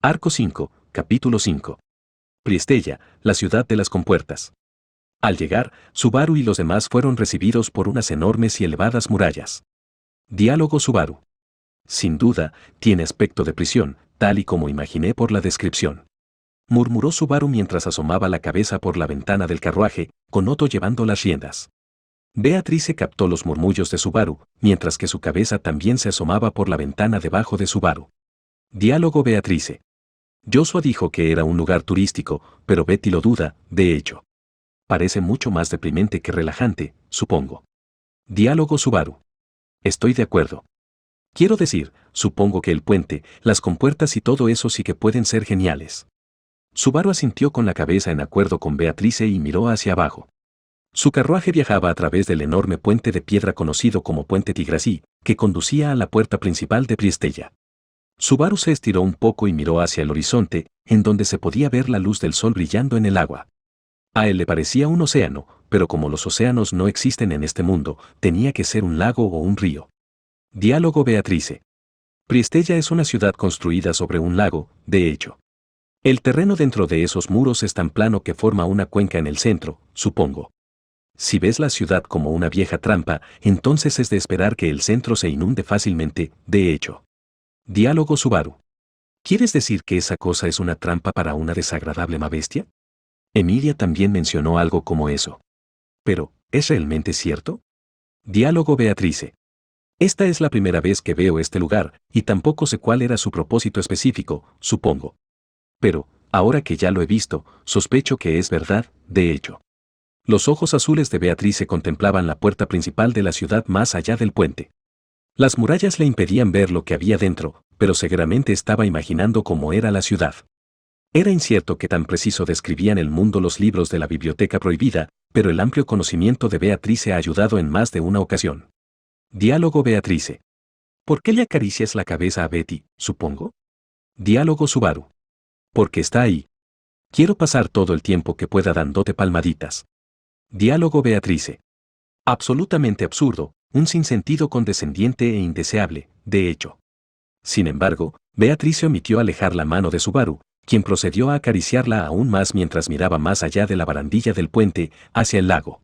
Arco 5, capítulo 5. Priestella, la ciudad de las compuertas. Al llegar, Subaru y los demás fueron recibidos por unas enormes y elevadas murallas. Diálogo Subaru. Sin duda, tiene aspecto de prisión, tal y como imaginé por la descripción. Murmuró Subaru mientras asomaba la cabeza por la ventana del carruaje, con Otto llevando las riendas. Beatrice captó los murmullos de Subaru, mientras que su cabeza también se asomaba por la ventana debajo de Subaru. Diálogo Beatrice. Joshua dijo que era un lugar turístico, pero Betty lo duda, de hecho. Parece mucho más deprimente que relajante, supongo. Diálogo Subaru. Estoy de acuerdo. Quiero decir, supongo que el puente, las compuertas y todo eso sí que pueden ser geniales. Subaru asintió con la cabeza en acuerdo con Beatrice y miró hacia abajo. Su carruaje viajaba a través del enorme puente de piedra conocido como Puente Tigrasí, que conducía a la puerta principal de Priestella. Subaru se estiró un poco y miró hacia el horizonte, en donde se podía ver la luz del sol brillando en el agua. A él le parecía un océano, pero como los océanos no existen en este mundo, tenía que ser un lago o un río. Diálogo Beatrice. Priestella es una ciudad construida sobre un lago, de hecho. El terreno dentro de esos muros es tan plano que forma una cuenca en el centro, supongo. Si ves la ciudad como una vieja trampa, entonces es de esperar que el centro se inunde fácilmente, de hecho. Diálogo Subaru. ¿Quieres decir que esa cosa es una trampa para una desagradable bestia? Emilia también mencionó algo como eso. Pero, ¿es realmente cierto? Diálogo Beatrice. Esta es la primera vez que veo este lugar, y tampoco sé cuál era su propósito específico, supongo. Pero, ahora que ya lo he visto, sospecho que es verdad, de hecho. Los ojos azules de Beatrice contemplaban la puerta principal de la ciudad más allá del puente. Las murallas le impedían ver lo que había dentro, pero seguramente estaba imaginando cómo era la ciudad. Era incierto que tan preciso describían el mundo los libros de la biblioteca prohibida, pero el amplio conocimiento de Beatrice ha ayudado en más de una ocasión. Diálogo Beatrice. ¿Por qué le acaricias la cabeza a Betty, supongo? Diálogo Subaru. Porque está ahí. Quiero pasar todo el tiempo que pueda dándote palmaditas. Diálogo Beatrice. Absolutamente absurdo, un sinsentido condescendiente e indeseable, de hecho. Sin embargo, Beatrice omitió alejar la mano de Subaru, quien procedió a acariciarla aún más mientras miraba más allá de la barandilla del puente, hacia el lago.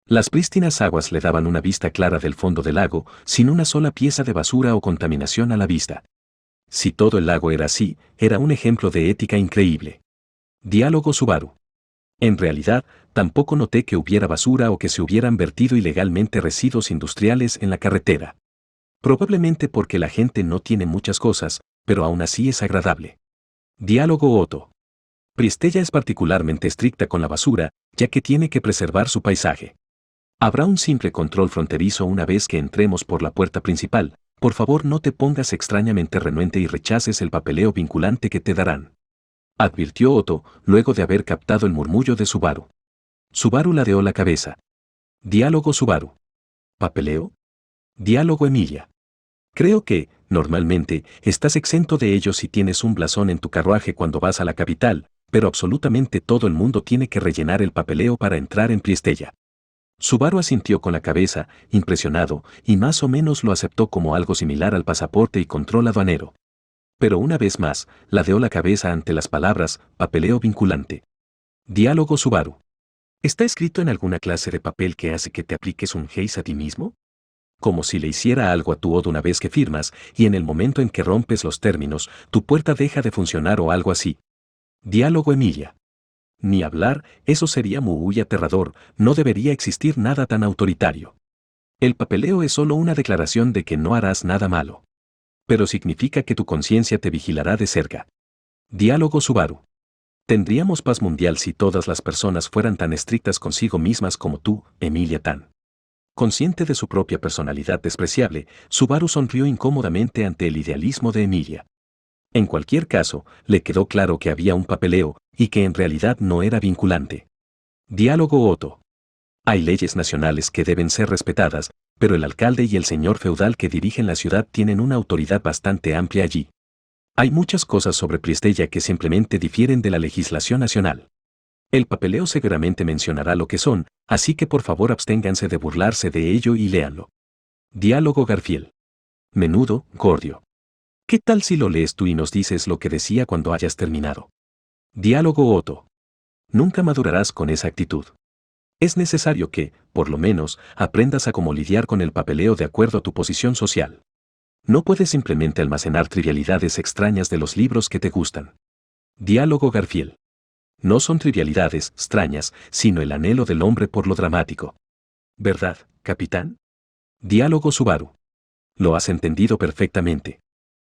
Las prístinas aguas le daban una vista clara del fondo del lago, sin una sola pieza de basura o contaminación a la vista. Si todo el lago era así, era un ejemplo de ética increíble. Diálogo Subaru. En realidad, tampoco noté que hubiera basura o que se hubieran vertido ilegalmente residuos industriales en la carretera. Probablemente porque la gente no tiene muchas cosas, pero aún así es agradable. Diálogo Otto. Priestella es particularmente estricta con la basura, ya que tiene que preservar su paisaje. Habrá un simple control fronterizo una vez que entremos por la puerta principal. Por favor, no te pongas extrañamente renuente y rechaces el papeleo vinculante que te darán. Advirtió Otto, luego de haber captado el murmullo de Subaru. Subaru ladeó la cabeza. Diálogo Subaru. ¿Papeleo? Diálogo Emilia. Creo que, normalmente, estás exento de ello si tienes un blasón en tu carruaje cuando vas a la capital, pero absolutamente todo el mundo tiene que rellenar el papeleo para entrar en Priestella. Subaru asintió con la cabeza, impresionado, y más o menos lo aceptó como algo similar al pasaporte y control aduanero. Pero una vez más, ladeó la cabeza ante las palabras, papeleo vinculante. Diálogo Subaru. ¿Está escrito en alguna clase de papel que hace que te apliques un haze a ti mismo? Como si le hiciera algo a tu OD una vez que firmas, y en el momento en que rompes los términos, tu puerta deja de funcionar o algo así. Diálogo Emilia. Ni hablar, eso sería muy aterrador, no debería existir nada tan autoritario. El papeleo es solo una declaración de que no harás nada malo. Pero significa que tu conciencia te vigilará de cerca. Diálogo Subaru. Tendríamos paz mundial si todas las personas fueran tan estrictas consigo mismas como tú, Emilia Tan. Consciente de su propia personalidad despreciable, Subaru sonrió incómodamente ante el idealismo de Emilia. En cualquier caso, le quedó claro que había un papeleo, y que en realidad no era vinculante. Diálogo Otto. Hay leyes nacionales que deben ser respetadas, pero el alcalde y el señor feudal que dirigen la ciudad tienen una autoridad bastante amplia allí. Hay muchas cosas sobre Priestella que simplemente difieren de la legislación nacional. El papeleo seguramente mencionará lo que son, así que por favor absténganse de burlarse de ello y léanlo. Diálogo Garfield. Menudo, gordio. ¿Qué tal si lo lees tú y nos dices lo que decía cuando hayas terminado? Diálogo Otto. Nunca madurarás con esa actitud. Es necesario que, por lo menos, aprendas a cómo lidiar con el papeleo de acuerdo a tu posición social. No puedes simplemente almacenar trivialidades extrañas de los libros que te gustan. Diálogo Garfield. No son trivialidades extrañas, sino el anhelo del hombre por lo dramático. ¿Verdad, capitán? Diálogo Subaru. Lo has entendido perfectamente.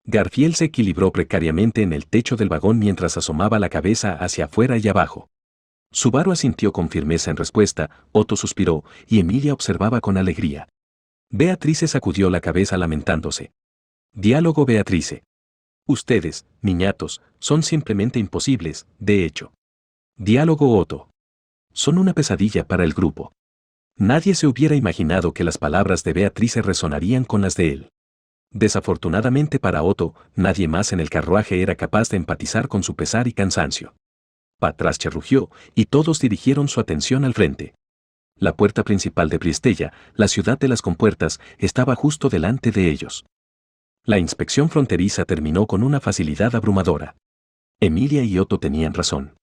Garfield se equilibró precariamente en el techo del vagón mientras asomaba la cabeza hacia afuera y abajo. Subaru asintió con firmeza en respuesta, Otto suspiró, y Emilia observaba con alegría. Beatrice sacudió la cabeza lamentándose. Diálogo Beatrice. Ustedes, niñatos, son simplemente imposibles, de hecho. Diálogo Otto. Son una pesadilla para el grupo. Nadie se hubiera imaginado que las palabras de Beatrice resonarían con las de él. Desafortunadamente para Otto, nadie más en el carruaje era capaz de empatizar con su pesar y cansancio. Patrache rugió, y todos dirigieron su atención al frente. La puerta principal de Pristella, la ciudad de las compuertas, estaba justo delante de ellos. La inspección fronteriza terminó con una facilidad abrumadora. Emilia y Otto tenían razón.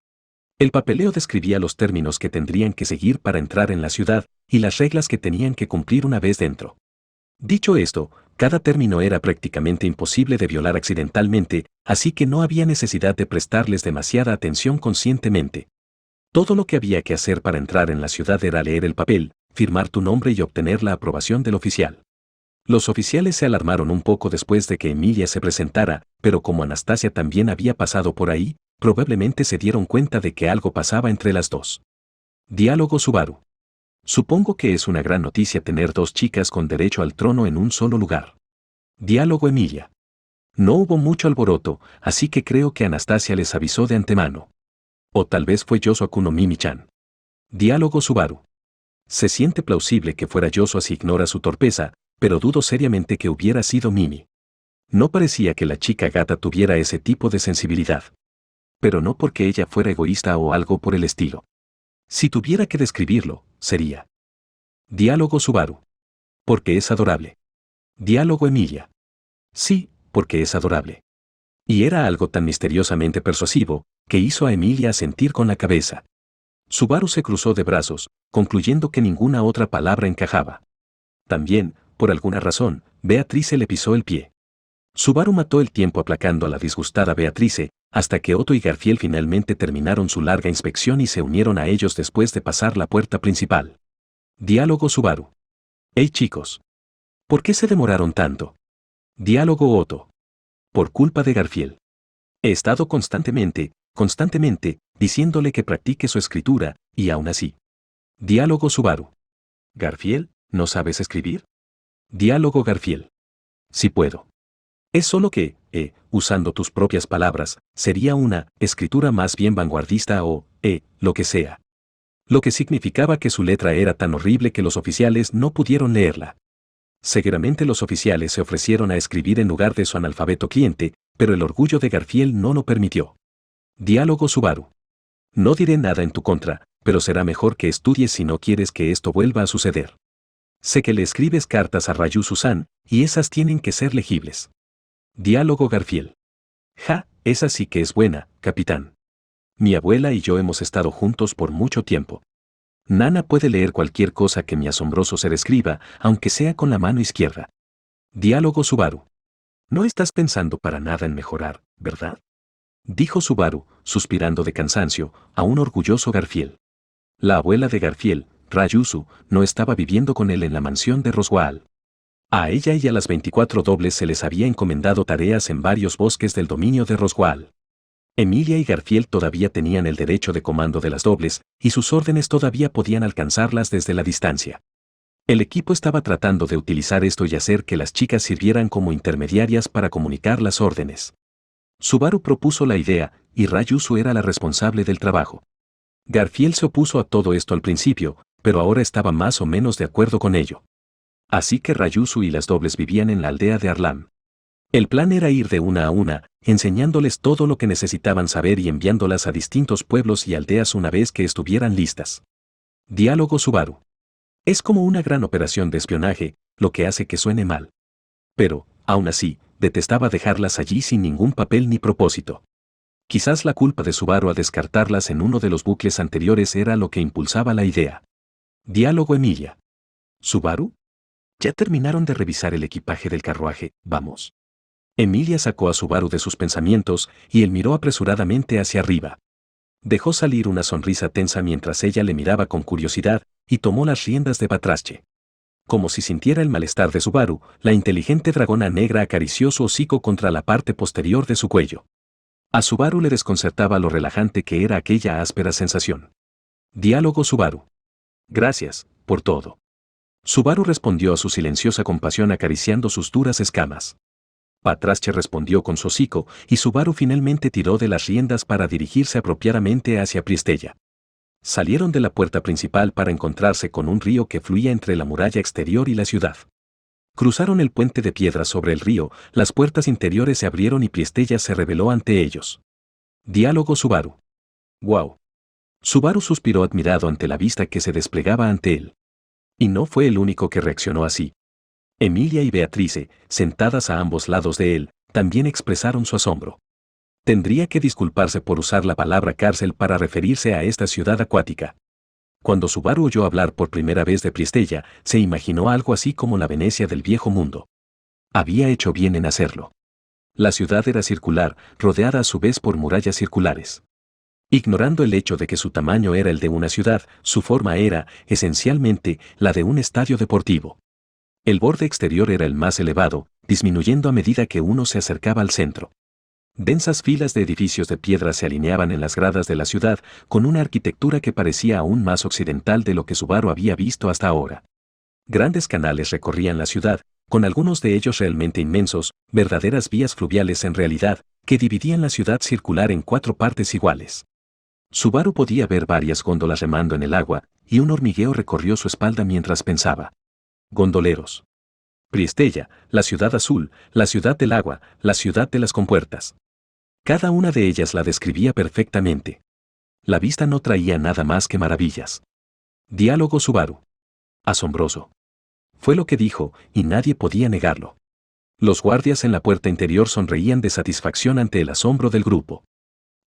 El papeleo describía los términos que tendrían que seguir para entrar en la ciudad y las reglas que tenían que cumplir una vez dentro. Dicho esto, cada término era prácticamente imposible de violar accidentalmente, así que no había necesidad de prestarles demasiada atención conscientemente. Todo lo que había que hacer para entrar en la ciudad era leer el papel, firmar tu nombre y obtener la aprobación del oficial. Los oficiales se alarmaron un poco después de que Emilia se presentara, pero como Anastasia también había pasado por ahí, probablemente se dieron cuenta de que algo pasaba entre las dos. Diálogo Subaru. Supongo que es una gran noticia tener dos chicas con derecho al trono en un solo lugar. Diálogo Emilia. No hubo mucho alboroto, así que creo que Anastasia les avisó de antemano. O tal vez fue Yosuaku no Mimi-chan. Diálogo Subaru. Se siente plausible que fuera Yoshua si ignora su torpeza, pero dudo seriamente que hubiera sido Mimi. No parecía que la chica gata tuviera ese tipo de sensibilidad. Pero no porque ella fuera egoísta o algo por el estilo. Si tuviera que describirlo, sería. Diálogo Subaru. Porque es adorable. Diálogo Emilia. Sí, porque es adorable. Y era algo tan misteriosamente persuasivo, que hizo a Emilia sentir con la cabeza. Subaru se cruzó de brazos, concluyendo que ninguna otra palabra encajaba. También, por alguna razón, Beatrice le pisó el pie. Subaru mató el tiempo aplacando a la disgustada Beatrice, hasta que Otto y Garfield finalmente terminaron su larga inspección y se unieron a ellos después de pasar la puerta principal. Diálogo Subaru. Hey chicos. ¿Por qué se demoraron tanto? Diálogo Otto. Por culpa de Garfield. He estado constantemente, diciéndole que practique su escritura, y aún así. Diálogo Subaru. Garfield, ¿no sabes escribir? Diálogo Garfield. Sí puedo. Es solo que, usando tus propias palabras, sería una escritura más bien vanguardista o, lo que sea. Lo que significaba que su letra era tan horrible que los oficiales no pudieron leerla. Seguramente los oficiales se ofrecieron a escribir en lugar de su analfabeto cliente, pero el orgullo de Garfield no lo permitió. Diálogo Subaru. No diré nada en tu contra, pero será mejor que estudies si no quieres que esto vuelva a suceder. Sé que le escribes cartas a Ryu Susan, y esas tienen que ser legibles. Diálogo Garfield. Ja, esa sí que es buena, capitán. Mi abuela y yo hemos estado juntos por mucho tiempo. Nana puede leer cualquier cosa que mi asombroso ser escriba, aunque sea con la mano izquierda. Diálogo Subaru. No estás pensando para nada en mejorar, ¿verdad? Dijo Subaru, suspirando de cansancio, a un orgulloso Garfield. La abuela de Garfield, Ryusu, no estaba viviendo con él en la mansión de Roswell. A ella y a las 24 dobles se les había encomendado tareas en varios bosques del dominio de Roswell. Emilia y Garfield todavía tenían el derecho de comando de las dobles, y sus órdenes todavía podían alcanzarlas desde la distancia. El equipo estaba tratando de utilizar esto y hacer que las chicas sirvieran como intermediarias para comunicar las órdenes. Subaru propuso la idea, y Ryusu era la responsable del trabajo. Garfield se opuso a todo esto al principio, pero ahora estaba más o menos de acuerdo con ello. Así que Ryusu y las dobles vivían en la aldea de Arlam. El plan era ir de una a una, enseñándoles todo lo que necesitaban saber y enviándolas a distintos pueblos y aldeas una vez que estuvieran listas. Diálogo Subaru. Es como una gran operación de espionaje, lo que hace que suene mal. Pero, aún así, detestaba dejarlas allí sin ningún papel ni propósito. Quizás la culpa de Subaru al descartarlas en uno de los bucles anteriores era lo que impulsaba la idea. Diálogo Emilia. ¿Subaru? Ya terminaron de revisar el equipaje del carruaje, vamos. Emilia sacó a Subaru de sus pensamientos y él miró apresuradamente hacia arriba. Dejó salir una sonrisa tensa mientras ella le miraba con curiosidad y tomó las riendas de Batrache. Como si sintiera el malestar de Subaru, la inteligente dragona negra acarició su hocico contra la parte posterior de su cuello. A Subaru le desconcertaba lo relajante que era aquella áspera sensación. Diálogo Subaru. Gracias, por todo. Subaru respondió a su silenciosa compasión acariciando sus duras escamas. Batrache respondió con su hocico y Subaru finalmente tiró de las riendas para dirigirse apropiadamente hacia Pristella. Salieron de la puerta principal para encontrarse con un río que fluía entre la muralla exterior y la ciudad. Cruzaron el puente de piedra sobre el río, las puertas interiores se abrieron y Pristella se reveló ante ellos. Diálogo Subaru. ¡Wow! Subaru suspiró admirado ante la vista que se desplegaba ante él. Y no fue el único que reaccionó así. Emilia y Beatrice, sentadas a ambos lados de él, también expresaron su asombro. Tendría que disculparse por usar la palabra cárcel para referirse a esta ciudad acuática. Cuando Subaru oyó hablar por primera vez de Pristella, se imaginó algo así como la Venecia del viejo mundo. Había hecho bien en hacerlo. La ciudad era circular, rodeada a su vez por murallas circulares. Ignorando el hecho de que su tamaño era el de una ciudad, su forma era, esencialmente, la de un estadio deportivo. El borde exterior era el más elevado, disminuyendo a medida que uno se acercaba al centro. Densas filas de edificios de piedra se alineaban en las gradas de la ciudad, con una arquitectura que parecía aún más occidental de lo que Subaru había visto hasta ahora. Grandes canales recorrían la ciudad, con algunos de ellos realmente inmensos, verdaderas vías fluviales en realidad, que dividían la ciudad circular en 4 partes iguales. Subaru podía ver varias góndolas remando en el agua, y un hormigueo recorrió su espalda mientras pensaba. Gondoleros. Pristella, la ciudad azul, la ciudad del agua, la ciudad de las compuertas. Cada una de ellas la describía perfectamente. La vista no traía nada más que maravillas. Diálogo Subaru. Asombroso. Fue lo que dijo, y nadie podía negarlo. Los guardias en la puerta interior sonreían de satisfacción ante el asombro del grupo.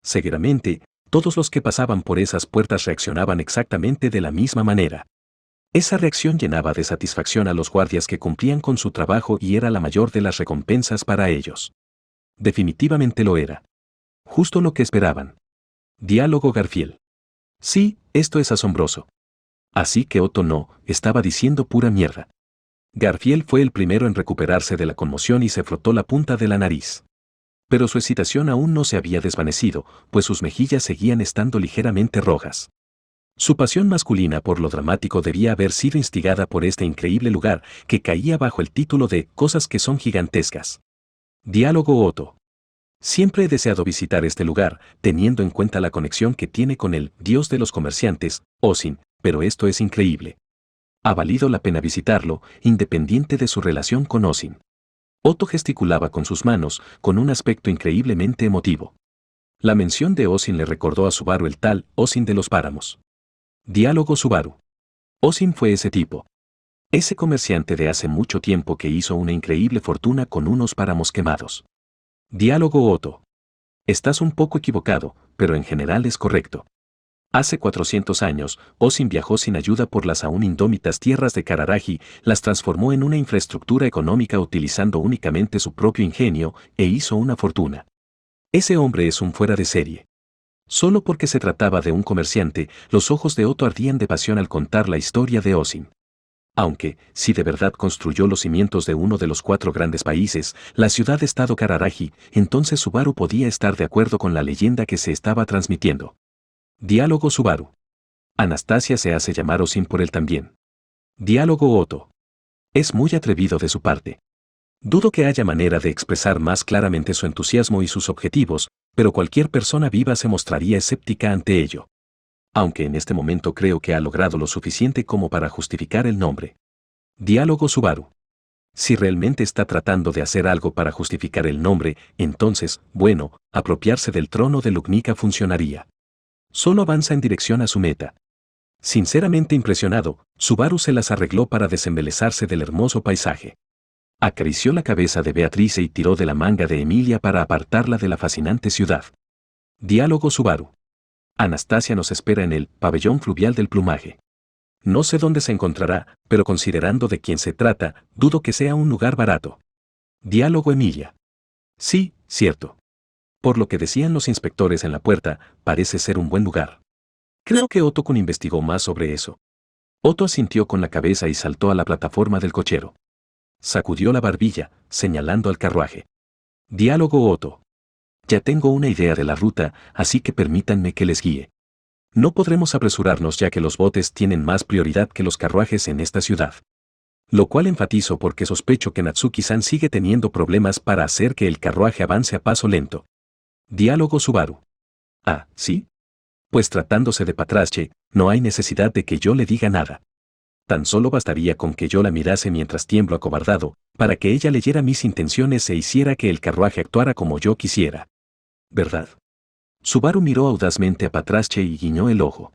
Seguramente, todos los que pasaban por esas puertas reaccionaban exactamente de la misma manera. Esa reacción llenaba de satisfacción a los guardias que cumplían con su trabajo y era la mayor de las recompensas para ellos. Definitivamente lo era. Justo lo que esperaban. Diálogo Garfield. Sí, esto es asombroso. Así que Otto no, estaba diciendo pura mierda. Garfield fue el primero en recuperarse de la conmoción y se frotó la punta de la nariz. Pero su excitación aún no se había desvanecido, pues sus mejillas seguían estando ligeramente rojas. Su pasión masculina por lo dramático debía haber sido instigada por este increíble lugar que caía bajo el título de Cosas que son gigantescas. Diálogo Otto. Siempre he deseado visitar este lugar, teniendo en cuenta la conexión que tiene con el dios de los comerciantes, Osin, pero esto es increíble. Ha valido la pena visitarlo, independiente de su relación con Osin. Otto gesticulaba con sus manos, con un aspecto increíblemente emotivo. La mención de Osin le recordó a Subaru el tal Osin de los páramos. Diálogo Subaru. Osin fue ese tipo. Ese comerciante de hace mucho tiempo que hizo una increíble fortuna con unos páramos quemados. Diálogo Otto. Estás un poco equivocado, pero en general es correcto. Hace 400 años, Osin viajó sin ayuda por las aún indómitas tierras de Kararagi, las transformó en una infraestructura económica utilizando únicamente su propio ingenio, e hizo una fortuna. Ese hombre es un fuera de serie. Solo porque se trataba de un comerciante, los ojos de Otto ardían de pasión al contar la historia de Osin. Aunque, si de verdad construyó los cimientos de uno de los 4 grandes países, la ciudad-estado Kararagi, entonces Subaru podía estar de acuerdo con la leyenda que se estaba transmitiendo. Diálogo Subaru. Anastasia se hace llamar Osin por él también. Diálogo Otto. Es muy atrevido de su parte. Dudo que haya manera de expresar más claramente su entusiasmo y sus objetivos, pero cualquier persona viva se mostraría escéptica ante ello. Aunque en este momento creo que ha logrado lo suficiente como para justificar el nombre. Diálogo Subaru. Si realmente está tratando de hacer algo para justificar el nombre, entonces, bueno, apropiarse del trono de Lugnica funcionaría. Solo avanza en dirección a su meta. Sinceramente impresionado, Subaru se las arregló para desembelesarse del hermoso paisaje. Acarició la cabeza de Beatrice y tiró de la manga de Emilia para apartarla de la fascinante ciudad. Diálogo Subaru. Anastasia nos espera en el pabellón fluvial del plumaje. No sé dónde se encontrará, pero considerando de quién se trata, dudo que sea un lugar barato. Diálogo Emilia. Sí, cierto. Por lo que decían los inspectores en la puerta, parece ser un buen lugar. Creo que Otto-kun investigó más sobre eso. Otto asintió con la cabeza y saltó a la plataforma del cochero. Sacudió la barbilla, señalando al carruaje. Diálogo Otto. Ya tengo una idea de la ruta, así que permítanme que les guíe. No podremos apresurarnos ya que los botes tienen más prioridad que los carruajes en esta ciudad. Lo cual enfatizo porque sospecho que Natsuki-san sigue teniendo problemas para hacer que el carruaje avance a paso lento. Diálogo Subaru. Ah, ¿sí? Pues tratándose de Patrache, no hay necesidad de que yo le diga nada. Tan solo bastaría con que yo la mirase mientras tiemblo acobardado, para que ella leyera mis intenciones e hiciera que el carruaje actuara como yo quisiera. ¿Verdad? Subaru miró audazmente a Patrache y guiñó el ojo.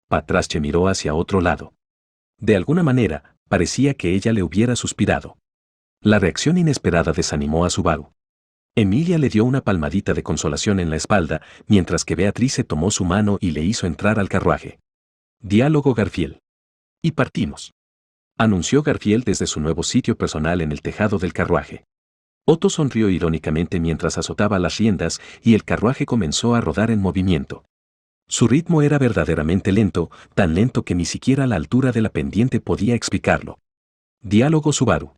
Patrache miró hacia otro lado. De alguna manera, parecía que ella le hubiera suspirado. La reacción inesperada desanimó a Subaru. Emilia le dio una palmadita de consolación en la espalda, mientras que Beatrice tomó su mano y le hizo entrar al carruaje. Diálogo Garfield. Y partimos. Anunció Garfield desde su nuevo sitio personal en el tejado del carruaje. Otto sonrió irónicamente mientras azotaba las riendas y el carruaje comenzó a rodar en movimiento. Su ritmo era verdaderamente lento, tan lento que ni siquiera la altura de la pendiente podía explicarlo. Diálogo Subaru.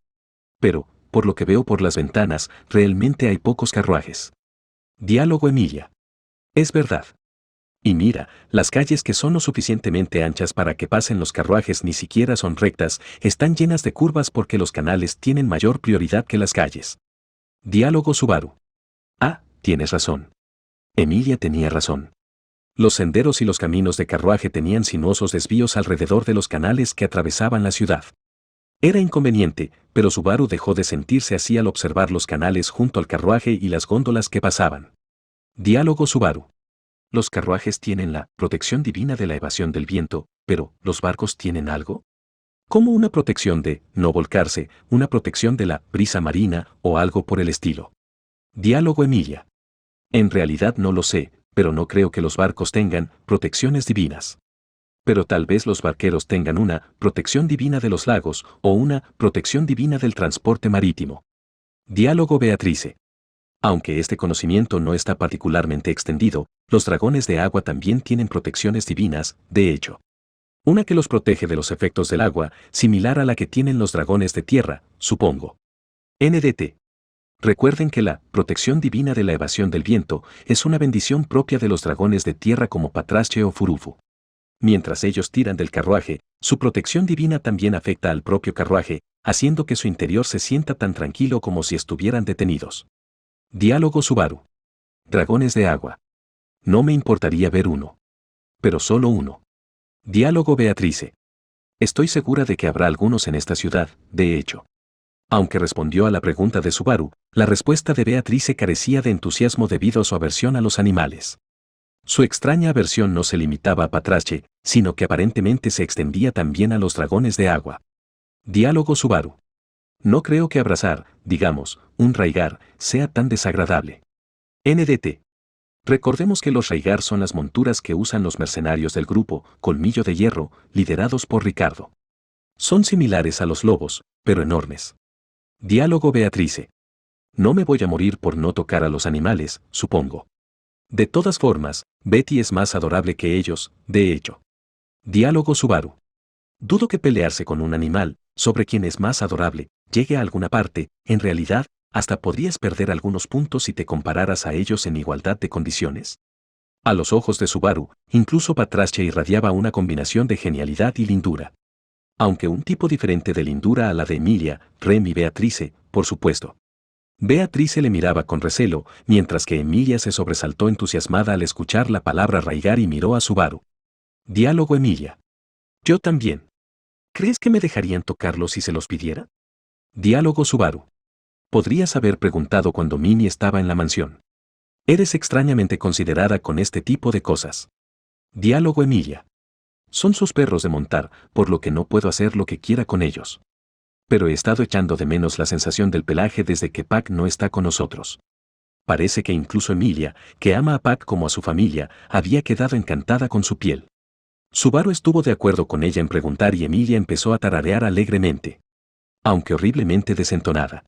Pero, por lo que veo por las ventanas, realmente hay pocos carruajes. Diálogo Emilia. Es verdad. Y mira, las calles que son lo suficientemente anchas para que pasen los carruajes ni siquiera son rectas, están llenas de curvas porque los canales tienen mayor prioridad que las calles. Diálogo Subaru. Ah, tienes razón. Emilia tenía razón. Los senderos y los caminos de carruaje tenían sinuosos desvíos alrededor de los canales que atravesaban la ciudad. Era inconveniente, pero Subaru dejó de sentirse así al observar los canales junto al carruaje y las góndolas que pasaban. Diálogo Subaru. Los carruajes tienen la protección divina de la evasión del viento, pero ¿los barcos tienen algo? Como una protección de no volcarse, una protección de la brisa marina o algo por el estilo. Diálogo Emilia. En realidad no lo sé, pero no creo que los barcos tengan protecciones divinas. Pero tal vez los barqueros tengan una protección divina de los lagos o una protección divina del transporte marítimo. Diálogo Beatrice. Aunque este conocimiento no está particularmente extendido, los dragones de agua también tienen protecciones divinas, de hecho. Una que los protege de los efectos del agua, similar a la que tienen los dragones de tierra, supongo. NDT. Recuerden que la protección divina de la evasión del viento es una bendición propia de los dragones de tierra como Patrache o Furufu. Mientras ellos tiran del carruaje, su protección divina también afecta al propio carruaje, haciendo que su interior se sienta tan tranquilo como si estuvieran detenidos. Diálogo Subaru. Dragones de agua. No me importaría ver uno. Pero solo uno. Diálogo Beatrice. Estoy segura de que habrá algunos en esta ciudad, de hecho. Aunque respondió a la pregunta de Subaru, la respuesta de Beatrice carecía de entusiasmo debido a su aversión a los animales. Su extraña aversión no se limitaba a Patrache, sino que aparentemente se extendía también a los dragones de agua. Diálogo Subaru. No creo que abrazar, digamos, un raigar, sea tan desagradable. NDT. Recordemos que los raigar son las monturas que usan los mercenarios del grupo Colmillo de Hierro, liderados por Ricardo. Son similares a los lobos, pero enormes. Diálogo Beatrice. No me voy a morir por no tocar a los animales, supongo. De todas formas, Betty es más adorable que ellos, de hecho. Diálogo Subaru. Dudo que pelearse con un animal, sobre quien es más adorable, llegue a alguna parte, en realidad, hasta podrías perder algunos puntos si te compararas a ellos en igualdad de condiciones. A los ojos de Subaru, incluso Patrache irradiaba una combinación de genialidad y lindura. Aunque un tipo diferente de lindura a la de Emilia, Rem y Beatrice, por supuesto. Beatrice le miraba con recelo, mientras que Emilia se sobresaltó entusiasmada al escuchar la palabra raigar y miró a Subaru. Diálogo Emilia. Yo también. ¿Crees que me dejarían tocarlos si se los pidiera? Diálogo Subaru. Podrías haber preguntado cuando Mimi estaba en la mansión. Eres extrañamente considerada con este tipo de cosas. Diálogo Emilia. Son sus perros de montar, por lo que no puedo hacer lo que quiera con ellos. Pero he estado echando de menos la sensación del pelaje desde que Pac no está con nosotros. Parece que incluso Emilia, que ama a Pac como a su familia, había quedado encantada con su piel. Subaru estuvo de acuerdo con ella en preguntar y Emilia empezó a tararear alegremente, aunque horriblemente desentonada.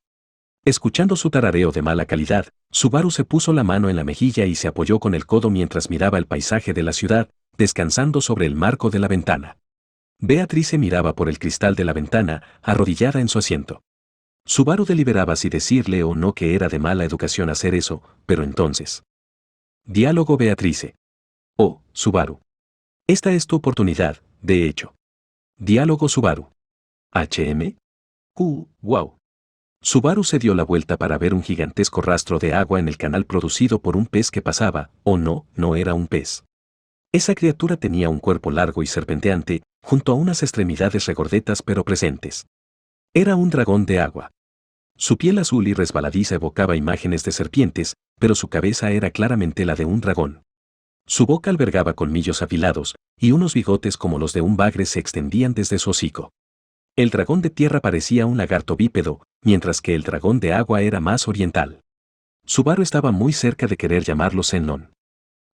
Escuchando su tarareo de mala calidad, Subaru se puso la mano en la mejilla y se apoyó con el codo mientras miraba el paisaje de la ciudad, descansando sobre el marco de la ventana. Beatrice miraba por el cristal de la ventana, arrodillada en su asiento. Subaru deliberaba si decirle o no que era de mala educación hacer eso, pero entonces. Diálogo Beatrice. Oh, Subaru. Esta es tu oportunidad, de hecho. Diálogo Subaru. HM. Wow. Subaru se dio la vuelta para ver un gigantesco rastro de agua en el canal producido por un pez que pasaba, o no, no era un pez. Esa criatura tenía un cuerpo largo y serpenteante, junto a unas extremidades regordetas pero presentes. Era un dragón de agua. Su piel azul y resbaladiza evocaba imágenes de serpientes, pero su cabeza era claramente la de un dragón. Su boca albergaba colmillos afilados, y unos bigotes como los de un bagre se extendían desde su hocico. El dragón de tierra parecía un lagarto bípedo, mientras que el dragón de agua era más oriental. Subaru estaba muy cerca de querer llamarlo Zenlong.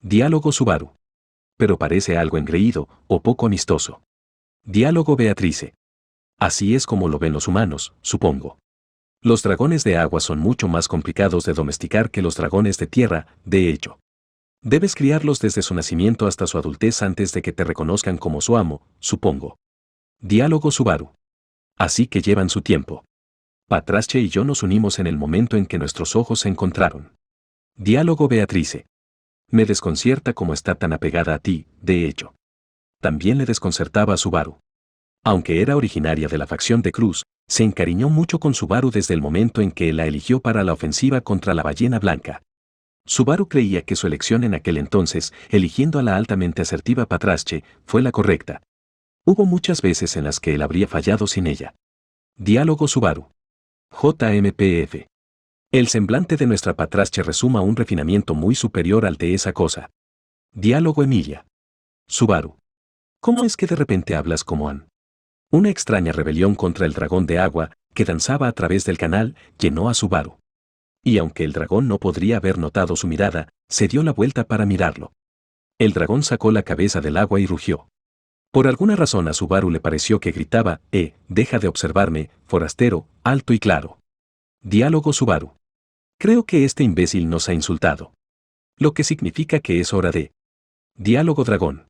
Diálogo Subaru. Pero parece algo engreído, o poco amistoso. Diálogo Beatrice. Así es como lo ven los humanos, supongo. Los dragones de agua son mucho más complicados de domesticar que los dragones de tierra, de hecho. Debes criarlos desde su nacimiento hasta su adultez antes de que te reconozcan como su amo, supongo. Diálogo Subaru. Así que llevan su tiempo. Patrache y yo nos unimos en el momento en que nuestros ojos se encontraron. Diálogo Beatrice. Me desconcierta cómo está tan apegada a ti, de hecho. También le desconcertaba a Subaru. Aunque era originaria de la facción de Cruz, se encariñó mucho con Subaru desde el momento en que la eligió para la ofensiva contra la ballena blanca. Subaru creía que su elección en aquel entonces, eligiendo a la altamente asertiva Patrache, fue la correcta. Hubo muchas veces en las que él habría fallado sin ella. Diálogo Subaru. JMPF. El semblante de nuestra Patrache resuma un refinamiento muy superior al de esa cosa. Diálogo Emilia. Subaru. ¿Cómo es que de repente hablas como Ann? Una extraña rebelión contra el dragón de agua, que danzaba a través del canal, llenó a Subaru. Y aunque el dragón no podría haber notado su mirada, se dio la vuelta para mirarlo. El dragón sacó la cabeza del agua y rugió. Por alguna razón a Subaru le pareció que gritaba, deja de observarme, forastero, alto y claro. Diálogo Subaru. Creo que este imbécil nos ha insultado. Lo que significa que es hora de. Diálogo Dragón.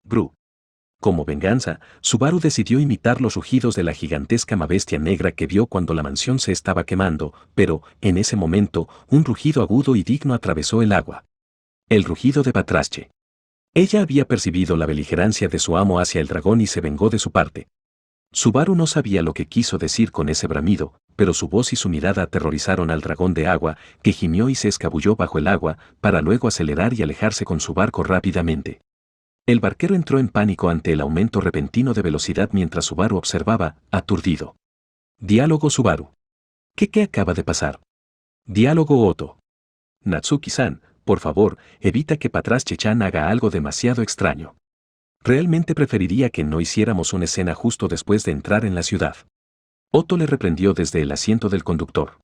Bru. Como venganza, Subaru decidió imitar los rugidos de la gigantesca bestia negra que vio cuando la mansión se estaba quemando, pero, en ese momento, un rugido agudo y digno atravesó el agua. El rugido de Patrache. Ella había percibido la beligerancia de su amo hacia el dragón y se vengó de su parte. Subaru no sabía lo que quiso decir con ese bramido, pero su voz y su mirada aterrorizaron al dragón de agua, que gimió y se escabulló bajo el agua, para luego acelerar y alejarse con su barco rápidamente. El barquero entró en pánico ante el aumento repentino de velocidad mientras Subaru observaba, aturdido. Diálogo Subaru. ¿Qué acaba de pasar? Diálogo Oto. Natsuki-san, por favor, evita que Patrache-chan haga algo demasiado extraño. Realmente preferiría que no hiciéramos una escena justo después de entrar en la ciudad. Oto le reprendió desde el asiento del conductor.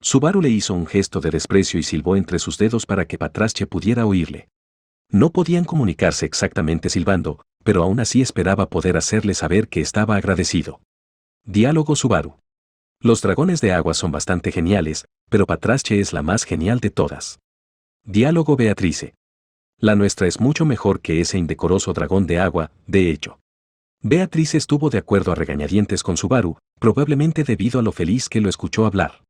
Subaru le hizo un gesto de desprecio y silbó entre sus dedos para que Patrache pudiera oírle. No podían comunicarse exactamente silbando, pero aún así esperaba poder hacerle saber que estaba agradecido. Diálogo Subaru. Los dragones de agua son bastante geniales, pero Patrache es la más genial de todas. Diálogo Beatrice. La nuestra es mucho mejor que ese indecoroso dragón de agua, de hecho. Beatrice estuvo de acuerdo a regañadientes con Subaru, probablemente debido a lo feliz que lo escuchó hablar.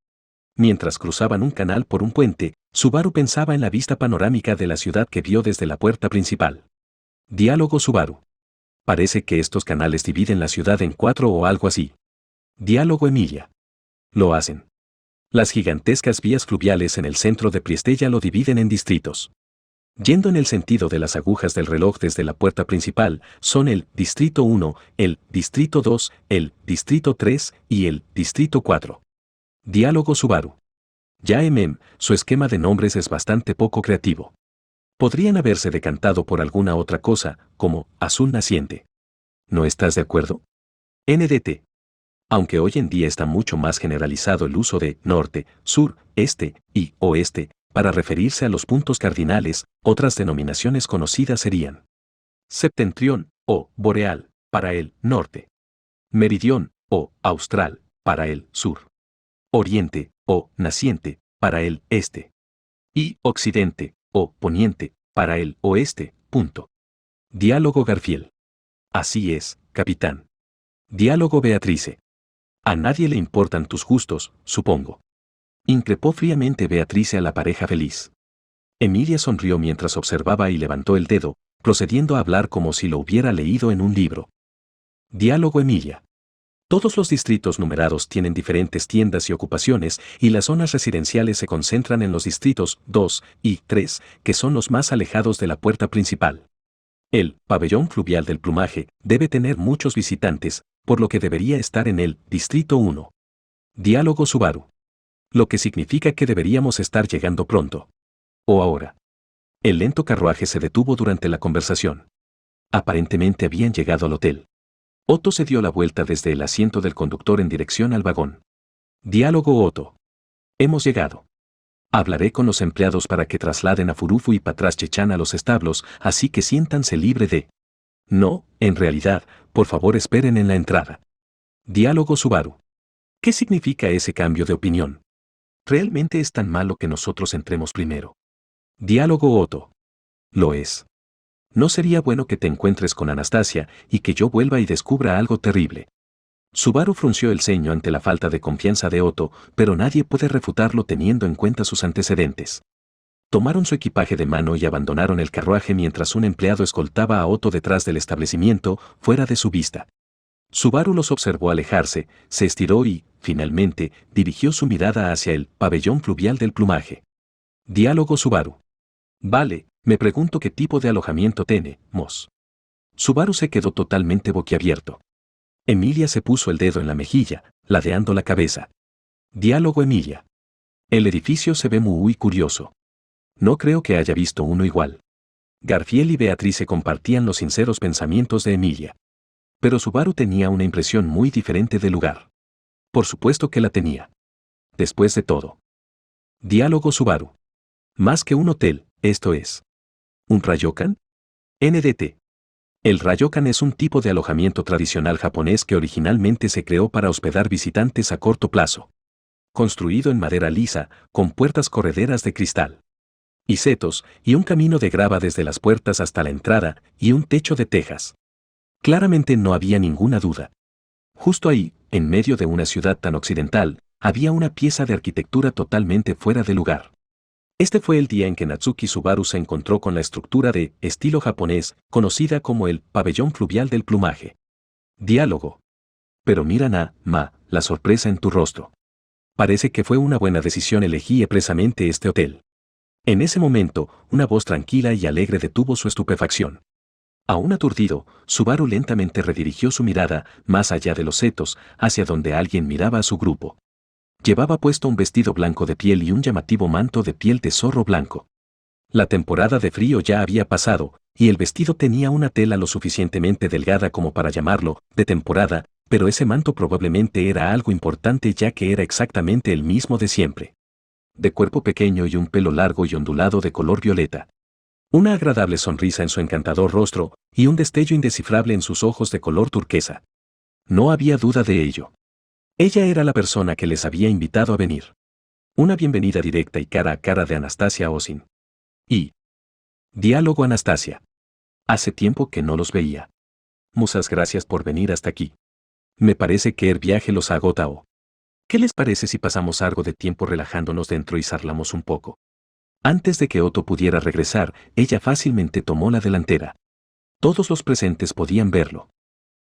Mientras cruzaban un canal por un puente, Subaru pensaba en la vista panorámica de la ciudad que vio desde la puerta principal. Diálogo Subaru. Parece que estos canales dividen la ciudad en 4 o algo así. Diálogo Emilia. Lo hacen. Las gigantescas vías fluviales en el centro de Priestella lo dividen en distritos. Yendo en el sentido de las agujas del reloj desde la puerta principal, son el Distrito 1, el Distrito 2, el Distrito 3 y el Distrito 4. Diálogo Subaru. Ya su esquema de nombres es bastante poco creativo. Podrían haberse decantado por alguna otra cosa, como Azul Naciente. ¿No estás de acuerdo? NDT. Aunque hoy en día está mucho más generalizado el uso de norte, sur, este y oeste para referirse a los puntos cardinales, otras denominaciones conocidas serían septentrión o boreal para el norte, meridión o austral para el sur, oriente o naciente para el este y occidente o poniente para el oeste. Punto. Diálogo Garfield. Así es, capitán. Diálogo Beatrice. A nadie le importan tus gustos, supongo. Increpó fríamente Beatrice a la pareja feliz. Emilia sonrió mientras observaba y levantó el dedo, procediendo a hablar como si lo hubiera leído en un libro. Diálogo Emilia. Todos los distritos numerados tienen diferentes tiendas y ocupaciones, y las zonas residenciales se concentran en los distritos 2 y 3, que son los más alejados de la puerta principal. El pabellón fluvial del plumaje debe tener muchos visitantes, por lo que debería estar en el distrito 1. Diálogo Subaru. Lo que significa que deberíamos estar llegando pronto. O ahora. El lento carruaje se detuvo durante la conversación. Aparentemente habían llegado al hotel. Otto se dio la vuelta desde el asiento del conductor en dirección al vagón. Diálogo Otto. Hemos llegado. Hablaré con los empleados para que trasladen a Furufu y Patras Chechan a los establos, así que siéntanse libre de... No, en realidad, por favor esperen en la entrada. Diálogo Subaru. ¿Qué significa ese cambio de opinión? ¿Realmente es tan malo que nosotros entremos primero? Diálogo Otto. Lo es. No sería bueno que te encuentres con Anastasia y que yo vuelva y descubra algo terrible. Subaru frunció el ceño ante la falta de confianza de Otto, pero nadie puede refutarlo teniendo en cuenta sus antecedentes. Tomaron su equipaje de mano y abandonaron el carruaje mientras un empleado escoltaba a Otto detrás del establecimiento, fuera de su vista. Subaru los observó alejarse, se estiró y, finalmente, dirigió su mirada hacia el pabellón fluvial del plumaje. Diálogo Subaru. Vale, me pregunto qué tipo de alojamiento tenemos. Subaru se quedó totalmente boquiabierto. Emilia se puso el dedo en la mejilla, ladeando la cabeza. Diálogo Emilia. El edificio se ve muy curioso. No creo que haya visto uno igual. Garfield y Beatrice compartían los sinceros pensamientos de Emilia. Pero Subaru tenía una impresión muy diferente del lugar. Por supuesto que la tenía. Después de todo. Diálogo Subaru. Más que un hotel, esto es. ¿Un ryokan? NDT. El ryokan es un tipo de alojamiento tradicional japonés que originalmente se creó para hospedar visitantes a corto plazo. Construido en madera lisa, con puertas correderas de cristal y setos, y un camino de grava desde las puertas hasta la entrada, y un techo de tejas. Claramente no había ninguna duda. Justo ahí, en medio de una ciudad tan occidental, había una pieza de arquitectura totalmente fuera de lugar. Este fue el día en que Natsuki Subaru se encontró con la estructura de estilo japonés, conocida como el pabellón fluvial del plumaje. Diálogo. Pero mira la sorpresa en tu rostro. Parece que fue una buena decisión elegí expresamente este hotel. En ese momento, una voz tranquila y alegre detuvo su estupefacción. Aún aturdido, Subaru lentamente redirigió su mirada, más allá de los setos, hacia donde alguien miraba a su grupo. Llevaba puesto un vestido blanco de piel y un llamativo manto de piel de zorro blanco. La temporada de frío ya había pasado, y el vestido tenía una tela lo suficientemente delgada como para llamarlo de temporada, pero ese manto probablemente era algo importante ya que era exactamente el mismo de siempre. De cuerpo pequeño y un pelo largo y ondulado de color violeta. Una agradable sonrisa en su encantador rostro, y un destello indescifrable en sus ojos de color turquesa. No había duda de ello. Ella era la persona que les había invitado a venir. Una bienvenida directa y cara a cara de Anastasia Osin. Y... Diálogo Anastasia. Hace tiempo que no los veía. Muchas gracias por venir hasta aquí. Me parece que el viaje los ha agotado. ¿Qué les parece si pasamos algo de tiempo relajándonos dentro y charlamos un poco? Antes de que Otto pudiera regresar, ella fácilmente tomó la delantera. Todos los presentes podían verlo.